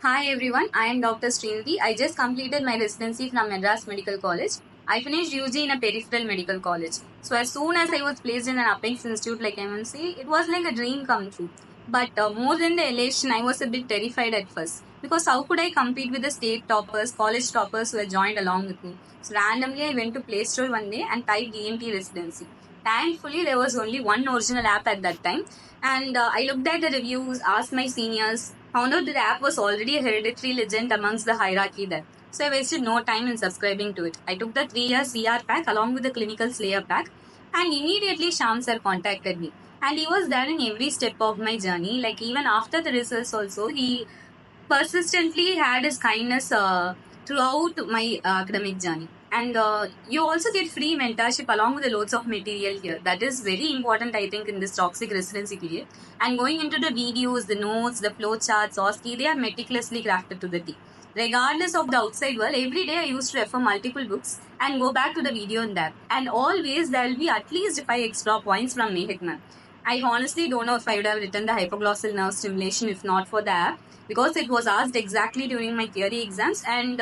Hi everyone, I am Dr. Srinidhi. I just completed my residency from Madras Medical College. I finished UG in a peripheral medical college. So as soon as I was placed in an Apex Institute like MNC, it was like a dream come true. But more than the elation, I was a bit terrified at first because how could I compete with the state toppers, college toppers who had joined along with me? So randomly, I went to Play Store one day and typed ENT residency. Thankfully, there was only one original app at that time, and I looked at the reviews, asked my seniors, found out that the app was already a hereditary legend amongst the hierarchy there. So I wasted no time in subscribing to it. I took the 3 year CR pack along with the clinical Slayer pack, and immediately Sham sir contacted me. And he was there in every step of my journey. Like even after the results, also he persistently had his kindness throughout my academic journey. And you also get free mentorship along with the loads of material here. That is very important, I think, in this toxic residency period. And going into the videos, the notes, the flow charts, OSCE, they are meticulously crafted to the T. Regardless of the outside world, every day I used to refer multiple books and go back to the video in that. And always there will be at least 5 extra points from Mehak ma'am. I honestly don't know if I would have written the hypoglossal nerve stimulation if not for the app, because it was asked exactly during my theory exams, and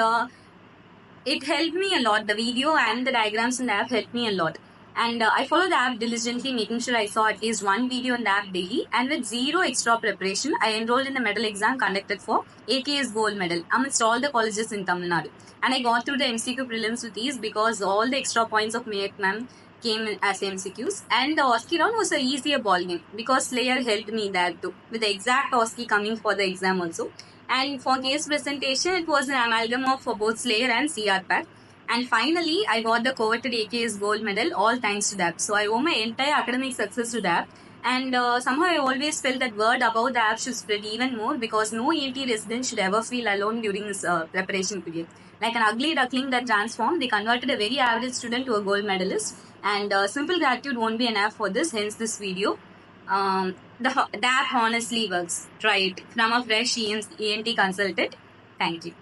it helped me a lot. The video and the diagrams in the app helped me a lot. And I followed the app diligently, making sure I saw at least one video in the app daily. And with zero extra preparation, I enrolled in the medal exam conducted for AKS Gold Medal amidst all the colleges in Tamil Nadu. And I got through the MCQ prelims with ease because all the extra points of Mayak ma'am came in as MCQs. And the OSCE round was a easier ball game because Slayer helped me there too, with the exact OSCE coming for the exam also. And for case presentation, it was an amalgam of both Slayer and CR pack. And finally, I got the coveted AKS gold medal, all thanks to that. So I owe my entire academic success to that. And somehow I always felt that word about the app should spread even more because no ENT resident should ever feel alone during this preparation period. Like an ugly duckling that transformed, they converted a very average student to a gold medalist. And simple gratitude won't be enough for this, hence this video. The app honestly works. Try it. From a fresh ENT consultant. Thank you.